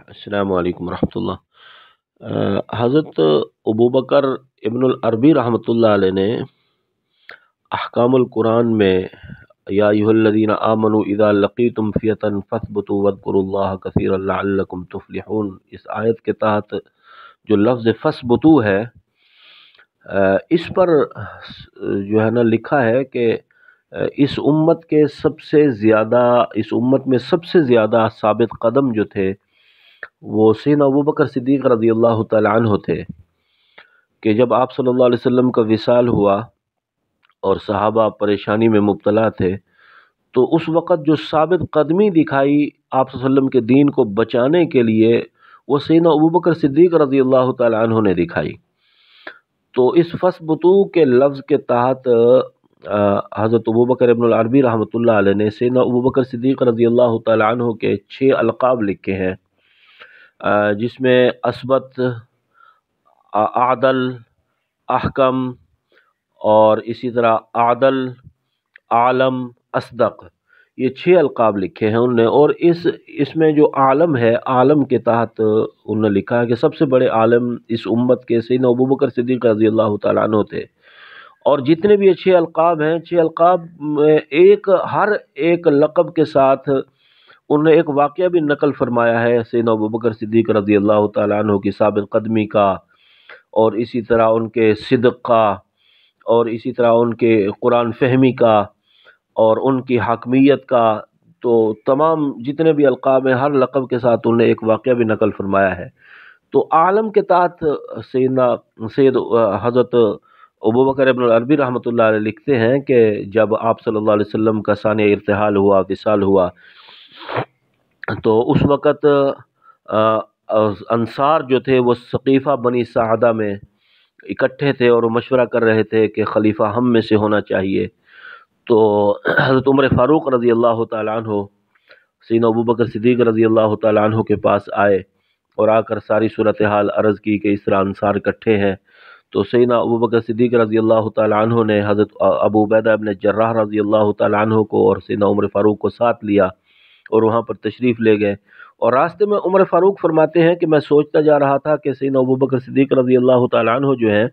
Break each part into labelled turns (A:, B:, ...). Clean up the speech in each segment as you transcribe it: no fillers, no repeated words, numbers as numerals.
A: अस्सलाम वालेकुम रहमतुल्लाह। हज़रत अबू बकर इब्नुल अरबी रहमतुल्लाह अलैह ने अहकामुल कुरान में या अय्युहल्लज़ीना आमनू इज़ा लक़ीतुम फ़ियतन फ़स्बुतू वज़्कुरुल्लाह कसीरन लअल्लकुम तुफ़्लिहून, इस आयत के तहत जो लफ्ज़ फ़स्बुतू है, इस पर जो है ना लिखा है कि इस उम्मत के सबसे ज़्यादा इस उम्मत में सबसे ज़्यादा साबित कदम जो थे वो सैयदना अबू बकर सिद्दीक़ रज़ियल्लाहु तआला अन्हु थे कि जब आप सल्लल्लाहु अलैहि वसल्लम का विसाल हुआ और सहाबा परेशानी में मुब्तला थे, तो उस वक़्त जो साबित कदमी दिखाई आप सल्लल्लाहु अलैहि वसल्लम के दीन को बचाने के लिए, वो सैयदना अबू बकर सिद्दीक़ रज़ियल्लाहु तआला अन्हु ने दिखाई। तो इस फस्बुतू के लफ्ज़ के तहत हज़रत अबू बकर इब्नुल अरबी रहमतुल्लाह अलैह ने सैयदना अबू बकर सिद्दीक़ रज़ियल्लाहु तआला अन्हु के 6 अलक़ाब लिखे हैं, जिसमें असबत, आदल, अहकम और इसी तरह आदल, आलम, असदक, ये 6 अलक़ाब लिखे हैं उनने। और इसमें जो आलम है, आलम के तहत उन्होंने लिखा है कि सबसे बड़े आलम इस उम्मत के सैयदना अबू बकर सिद्दीक़ रज़ियल्लाहु तआला अन्हु थे। और जितने भी ये 6 अलक़ाब हैं, 6 अलक़ाब में हर एक लक़ब के साथ उन्होंने एक वाक़या भी नकल फरमाया है सैयदना अबू बकर सिद्दीक़ रज़ियल्लाहु तआला अन्हु की साबित कदमी का, और इसी तरह उनके सिद्क़ का, और इसी तरह उनके कुरान फ़हमी का, और उनकी हाकमियत का। तो तमाम जितने भी अलक़ाब हैं, हर लक़ब के साथ उन्होंने एक वाक़या भी नकल फरमाया है। तो आलम के तहत सैयद हज़रत अबू बकर इब्नुल अरबी रहमतुल्लाह अलैह लिखते हैं कि जब आप सल्लल्लाहु अलैहि वसल्लम का सानिया इर्तिहाल हुआ, विसाल हुआ, तो उस वक़्त अंसार जो थे वो सक़ीफ़ा बनी साअदा में इकट्ठे थे और मशवरा कर रहे थे कि खलीफा हम में से होना चाहिए। तो हज़रत उमर फ़ारूक रज़ियल्लाहु तआला अन्हु सैयदना अबू बकर सिद्दीक़ रज़ियल्लाहु तआला अन्हु के पास आए और आकर सारी सूरत हाल अर्ज़ की कि इस तरह अंसार इकट्ठे हैं। तो सैयदना अबू बकर सिद्दीक़ रज़ियल्लाहु तआला अन्हु ने हज़रत अबू उबैदा इब्न जर्राह रज़ियल्लाहु तआला अन्हु को और सैयदना उमर फ़ारूक को साथ लिया और वहाँ पर तशरीफ़ ले गए। और रास्ते में उमर फ़ारूक फरमाते हैं कि मैं सोचता जा रहा था कि सैयदना अबू बकर सिद्दीक़ रज़ियल्लाहु तआला अन्हु जो हैं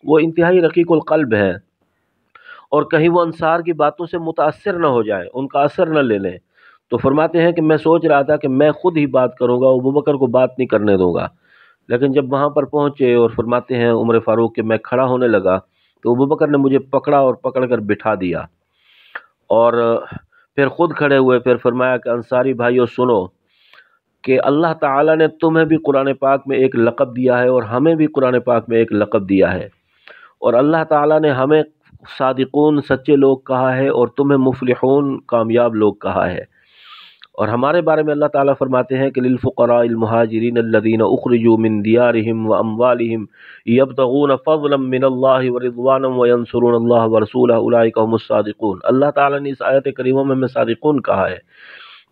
A: वो इंतहाई रक़ीक़ुल क़ल्ब हैं, और कहीं वो अंसार की बातों से मुतासिर न हो जाए, उनका असर न ले लें। तो फरमाते हैं कि मैं सोच रहा था कि मैं खुद ही बात करूँगा, अबू बकर को बात नहीं करने दूँगा। लेकिन जब वहाँ पर पहुँचे और फरमाते हैं उमर फ़ारूक कि मैं खड़ा होने लगा, तो अबू बकर ने मुझे पकड़ा और पकड़ कर बिठा दिया और फिर ख़ुद खड़े हुए। फिर फरमाया कि अंसारी भाइयों सुनो कि अल्लाह ताला ने तुम्हें भी कुरान पाक में एक लक़ब दिया है और हमें भी कुरान पाक में एक लक़ब दिया है, और अल्लाह ताला ने हमें सादिक़ून सच्चे लोग कहा है और तुम्हें मुफ़्लिहून कामयाब लोग कहा है। और हमारे बारे में अल्लाह ताला फरमाते हैं कि लिलफ़ुक़राइल मुहाजिरीन अल्लज़ीना उख़रिजू मिन दियारिहिम व अम्वालिहिम यब्तगून फ़ज़लन मिनल्लाहि व रिज़वानन व यंसुरूनल्लाह व रसूलहु उलाइका हुमुस सादिक़ून। अल्लाह ताला ने इस आयत करीमा में हमें सादिक़ून कहा है।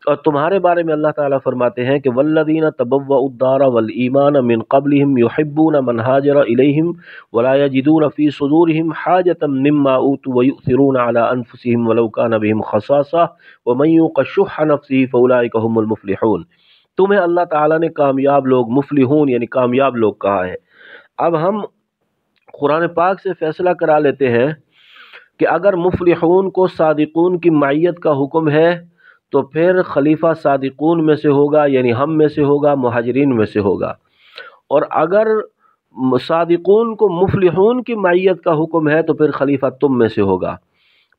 A: और तुम्हारे बारे में अल्लाह ताला फरमाते हैं कि वल्लज़ीना तबव्वउद्दार वल ईमान मिन क़ब्लिहिम युहिब्बून मन हाजरा इलैहिम वला यजिदून फ़ी सुदूरिहिम हाजतम मिम्मा ऊतू व यु'थिरून अला अनफुसिहिम वलौ कान बिहिम ख़सासा व मन युक़ शुह्ह नफ़्सिही फ़उलाइका हुमुल मुफ़्लिहून। तुम्हें अल्लाह ताला ने कामयाब लोग, मुफ़्लिहून यानी कामयाब लोग कहा है। अब हम कुरान पाक से फ़ैसला करा लेते हैं कि अगर मुफ़्लिहून को सादिक़ून की मईयत का हुक्म है, तो फिर खलीफा सादिक़ून में से होगा, यानी हम में से होगा, मुहाजिरीन में से होगा। और अगर सादिक़ून को मुफ़्लिहून की मईयत का हुक्म है, तो फिर खलीफा तुम में से होगा।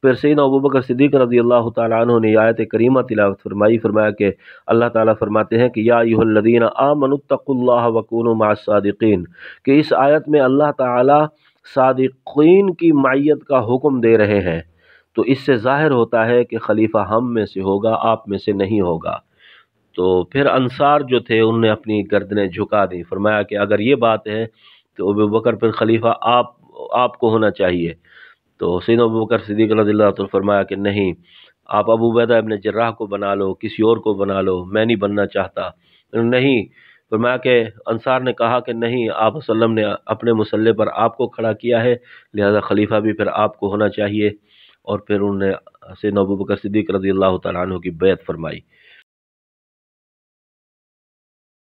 A: फिर सैयदना अबू बकर सिद्दीक़ रज़ियल्लाहु तआला अन्हु ने आयत करीमा तिलावत फरमाई। फरमाया कि अल्लाह ताला फरमाते हैं कि या अय्युहल्लज़ीना आमनुत्तक़ुल्लाह व कूनू मअस सादिक़ीन, कि इस आयत में अल्लाह ताला सादिक़ीन की मईयत का हुक्म दे रहे हैं। तो इससे ज़ाहिर होता है कि खलीफा हम में से होगा, आप में से नहीं होगा। तो फिर अंसार जो थे उन्होंने अपनी गर्दनें झुका दी। फरमाया कि अगर ये बात है तो अबू बकर फिर खलीफा आपको होना चाहिए। तो सैयदना अबू बकर सिद्दीक़ रज़ियल्लाहु अन्हु फरमाया कि नहीं, आप अबू उबैदा इब्न जर्राह को बना लो, किसी और को बना लो, मैं नहीं बनना चाहता। नहीं, फरमाया कि अंसार ने कहा कि नहीं, आप वसल्लम ने अपने मुसल्ले पर आपको खड़ा किया है, लिहाजा खलीफा भी फिर आपको होना चाहिए। और फिर उन्होंने सैयदना अबू बकर सिद्दीक़ रज़ियल्लाहु तआला अन्हु की बैत फरमाई।